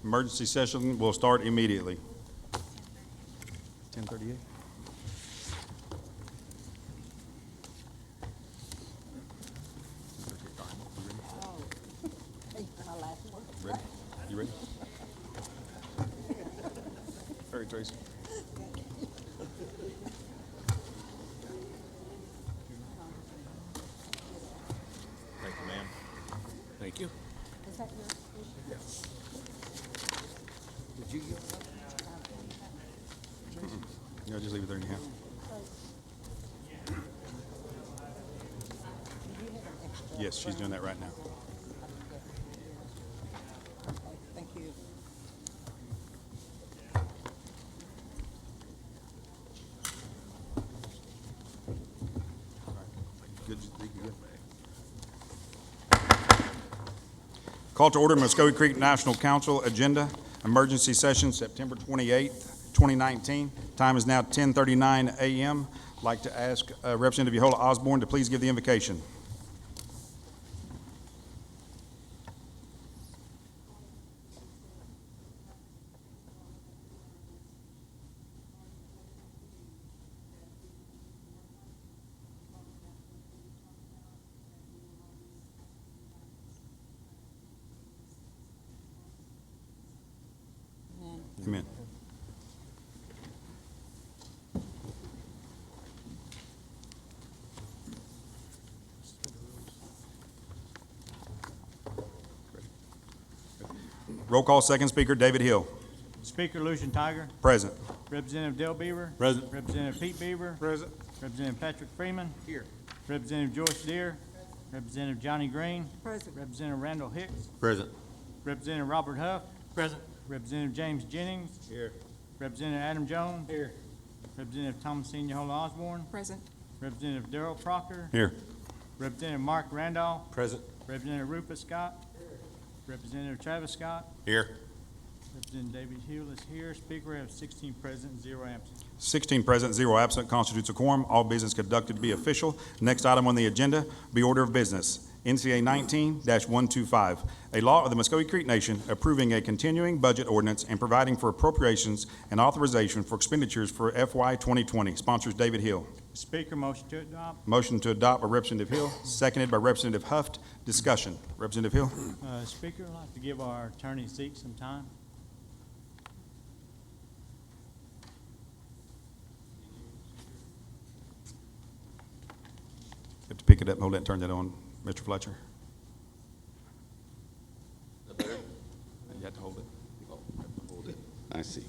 Emergency session will start immediately. 10:38. Ready? You ready? Hurry, Tracy. Thank you, ma'am. Thank you. Is that yours? Yes. Did you get No, just leave it there in your hand. Yes, she's doing that right now. Okay, thank you. Good. Call to order Muscogee Creek National Council agenda, emergency session, September 28th, 2019. Time is now 10:39 a.m. I'd like to ask Representative Yehola Osborne to please give the invocation. Amen. Roll call, second speaker, David Hill. Speaker Lucian Tiger. Present. Representative Dale Beaver. Present. Representative Pete Beaver. Present. Representative Patrick Freeman. Here. Representative Joyce Deere. Representative Johnny Green. Present. Representative Randall Hicks. Present. Representative Robert Huff. Present. Representative James Jennings. Here. Representative Adam Jones. Here. Representative Thomasine Yehola Osborne. Present. Representative Darrell Proctor. Here. Representative Mark Randolph. Present. Representative Rufus Scott. Representative Travis Scott. Here. Representative David Hill is here. Speaker, we have 16 present, 0 absent. 16 present, 0 absent, constitutes a quorum. All business conducted be official. Next item on the agenda, be order of business. NCA 19-125, a law of the Muscogee Creek Nation approving a continuing budget ordinance and providing for appropriations and authorization for expenditures for FY 2020. Sponsors David Hill. Speaker, motion to adopt. Motion to adopt by Representative Hill, seconded by Representative Huft. Discussion. Representative Hill. Speaker, I'd like to give our attorney Zeke some time. You have to pick it up and hold it and turn that on, Mr. Fletcher. You have to hold it. I see.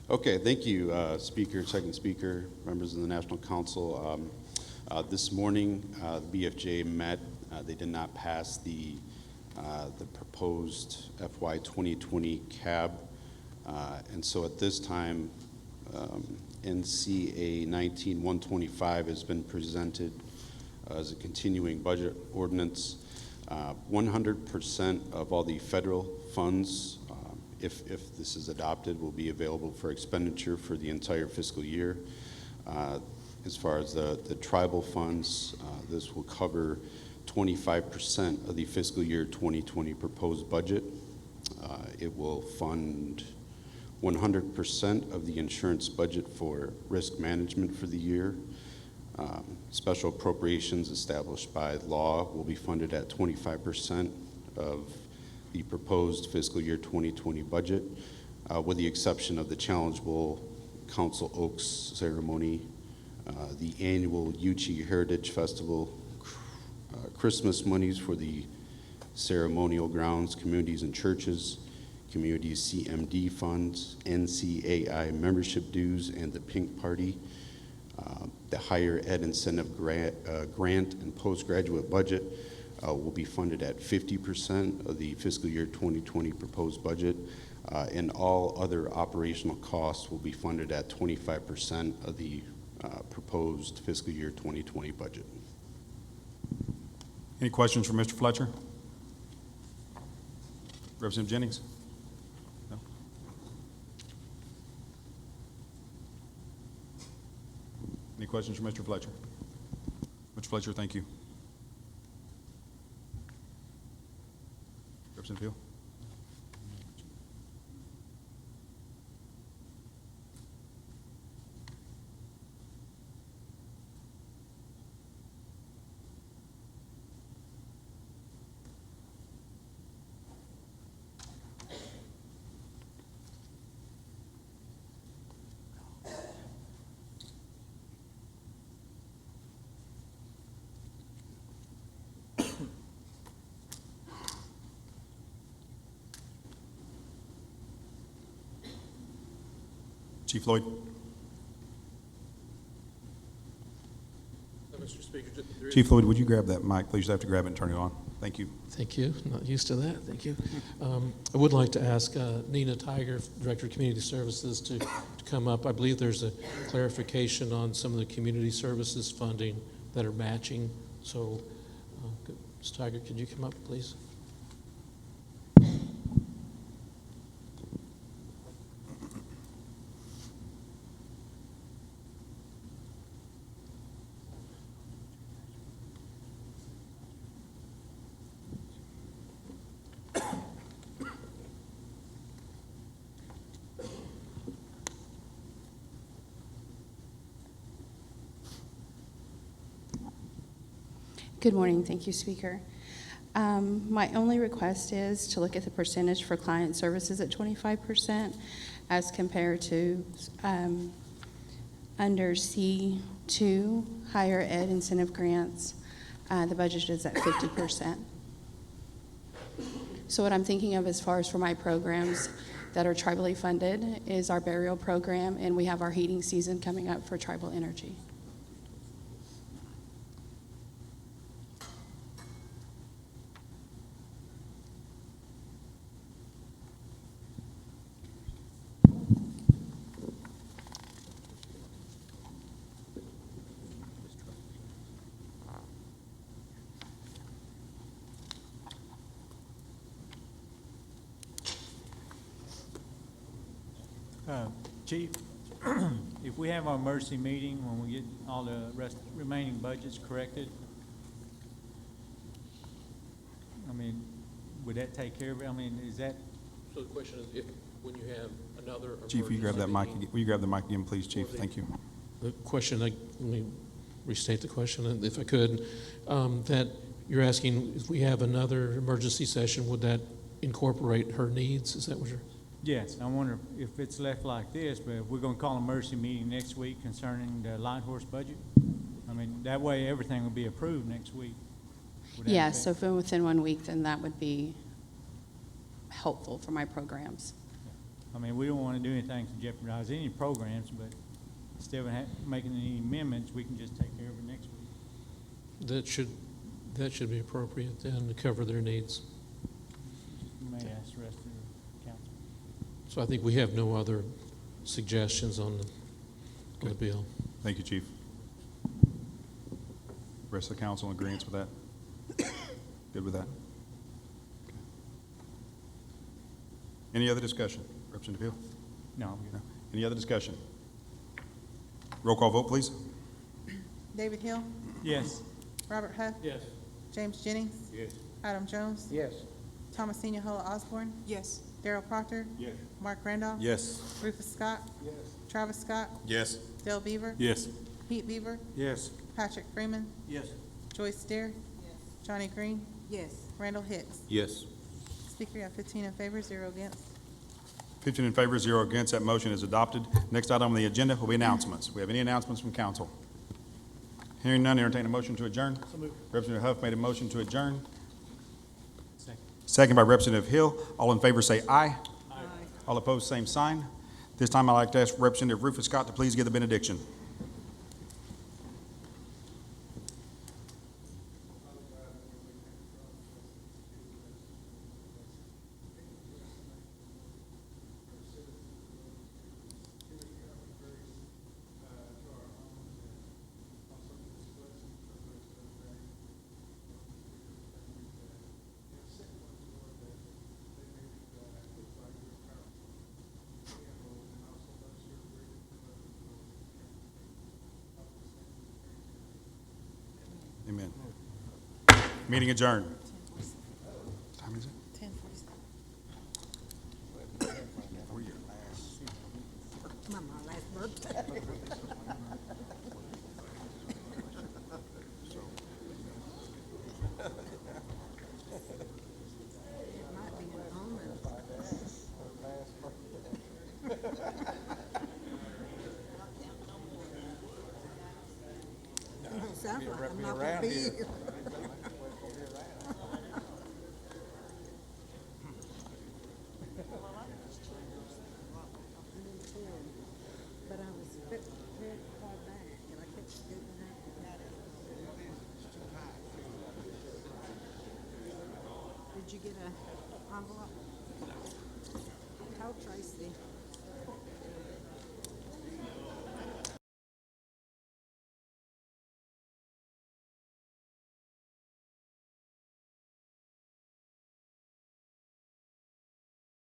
Okay, thank you, Speaker, second speaker, members of the National Council. This morning, the BFJ met. They did not pass the proposed FY 2020 CAB. And so at this time, NCA 19-125 has been presented as a continuing budget ordinance. 100% of all the federal funds, if this is adopted, will be available for expenditure for the entire fiscal year. As far as the tribal funds, this will cover 25% of the fiscal year 2020 proposed budget. It will fund 100% of the insurance budget for risk management for the year. Special appropriations established by law will be funded at 25% of the proposed fiscal year 2020 budget, with the exception of the challengeable Council Oaks ceremony, the annual Uchi Heritage Festival, Christmas monies for the ceremonial grounds, communities and churches, communities CMD funds, NCAI membership dues, and the Pink Party. The higher ed incentive grant and postgraduate budget will be funded at 50% of the fiscal year 2020 proposed budget, and all other operational costs will be funded at 25% of the proposed fiscal year 2020 budget. Any questions for Mr. Fletcher? Representative Jennings? No? Any questions for Mr. Fletcher? Mr. Fletcher, thank you. Representative Hill? Chief Floyd? Mr. Speaker, Chief Floyd, would you grab that mic, please? You have to grab it and turn it on. Thank you. Thank you. Not used to that. Thank you. I would like to ask Nina Tiger, Director of Community Services, to come up. I believe there's a clarification on some of the community services funding that are matching. So, Ms. Tiger, could you come up, please? Good morning. Thank you, Speaker. My only request is to look at the percentage for client services at 25% as compared to under C2, higher ed incentive grants. The budget is at 50%. So what I'm thinking of as far as for my programs that are tribally funded is our burial program, and we have our heating season coming up for tribal energy. Chief, if we have our emergency meeting, when we get all the remaining budgets corrected, I mean, would that take care of it? I mean, is that, So the question is, if, when you have another Chief, will you grab that mic? emergency Will you grab the mic again, please, Chief? Thank you. The question, let me restate the question, if I could, that you're asking if we have another emergency session, would that incorporate her needs? Is that what you're? yes, I wonder if it's left like this, but if we're gonna call an emergency meeting next week concerning the light horse budget, I mean, that way everything will be approved next week. Would that Yeah, affect- so if we're within 1 week, then that would be helpful for my programs. I mean, we don't want to do anything to jeopardize any programs, but instead of making any amendments, we can just take care of it next week. That should be appropriate then to cover their needs. You may ask the rest of the council. So I think we have no other suggestions on the bill. Thank you, Chief. Rest of the council in agreement with that? Good with that? Okay. Any other discussion? Representative Hill? No, I'm good. No. Any other discussion? Roll call vote, please. David Hill, Yes. Robert Huff, Yes. James Jennings, Yes. Adam Jones, Yes. Thomasina Hull Osborne, Yes. Darryl Proctor, Yes. Mark Randolph, Yes. Rufus Scott, Yes. Travis Scott, Yes. Dale Beaver, Yes. Pete Beaver, Yes. Patrick Freeman, Yes. Joyce Steer, Johnny Green, Yes. Randall Hicks. Yes. Speaker, you have 15 in favor, 0 against. 15 in favor, 0 against. That motion is adopted. Next item on the agenda will be announcements. We have any announcements from council? Hearing none, entertain a motion to adjourn. Representative Huff made a motion to adjourn. Second. Second by Representative Hill. All in favor say aye. Aye. All opposed, same sign. This time I'd like to ask Representative Rufus Scott to please give the benediction. Amen. Meeting adjourned. What time is it? 10:47. My last birthday. It might be an omen. Sounds like I'm not gonna be here. you get a envelope? Tell Tracy.